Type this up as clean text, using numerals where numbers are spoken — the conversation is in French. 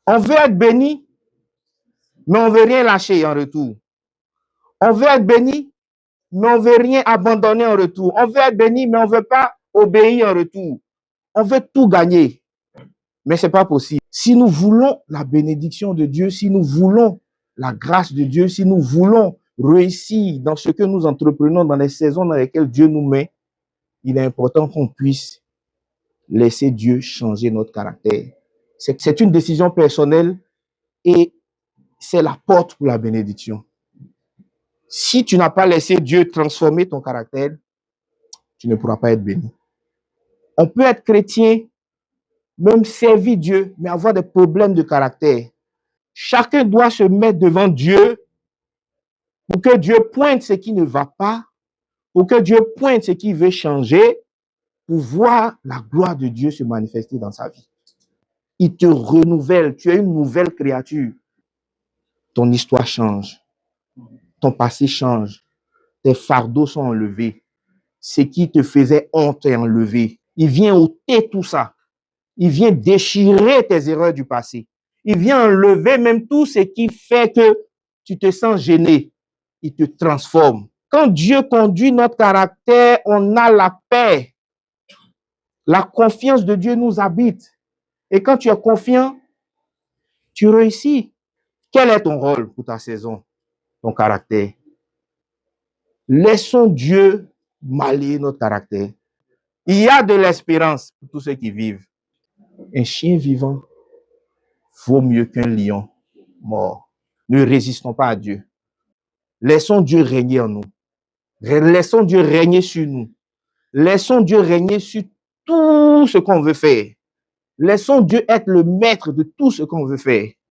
On veut être béni, mais on ne veut rien lâcher en retour. On veut être béni, mais on ne veut rien abandonner en retour. On veut être béni, mais on ne veut pas obéir en retour. On veut tout gagner, mais ce n'est pas possible. Si nous voulons la bénédiction de Dieu, si nous voulons la grâce de Dieu, si nous voulons réussir dans ce que nous entreprenons, dans les saisons dans lesquelles Dieu nous met, il est important qu'on puisse laisser Dieu changer notre caractère. C'est une décision personnelle et c'est la porte pour la bénédiction. Si tu n'as pas laissé Dieu transformer ton caractère, tu ne pourras pas être béni. On peut être chrétien, même servir Dieu, mais avoir des problèmes de caractère. Chacun doit se mettre devant Dieu pour que Dieu pointe ce qui ne va pas, pour que Dieu pointe ce qu'il veut changer, pour voir la gloire de Dieu se manifester dans sa vie. Il te renouvelle, tu es une nouvelle créature. Ton histoire change, ton passé change, tes fardeaux sont enlevés. Ce qui te faisait honte est enlevé. Il vient ôter tout ça. Il vient déchirer tes erreurs du passé. Il vient enlever même tout ce qui fait que tu te sens gêné. Il te transforme. Quand Dieu conduit notre caractère, on a la paix. La confiance de Dieu nous habite. Et quand tu es confiant, tu réussis. Quel est ton rôle pour ta saison, ton caractère? Laissons Dieu balayer notre caractère. Il y a de l'espérance pour tous ceux qui vivent. Un chien vivant vaut mieux qu'un lion mort. Ne résistons pas à Dieu. Laissons Dieu régner en nous. Laissons Dieu régner sur nous. Laissons Dieu régner sur tout ce qu'on veut faire. Laissons Dieu être le maître de tout ce qu'on veut faire.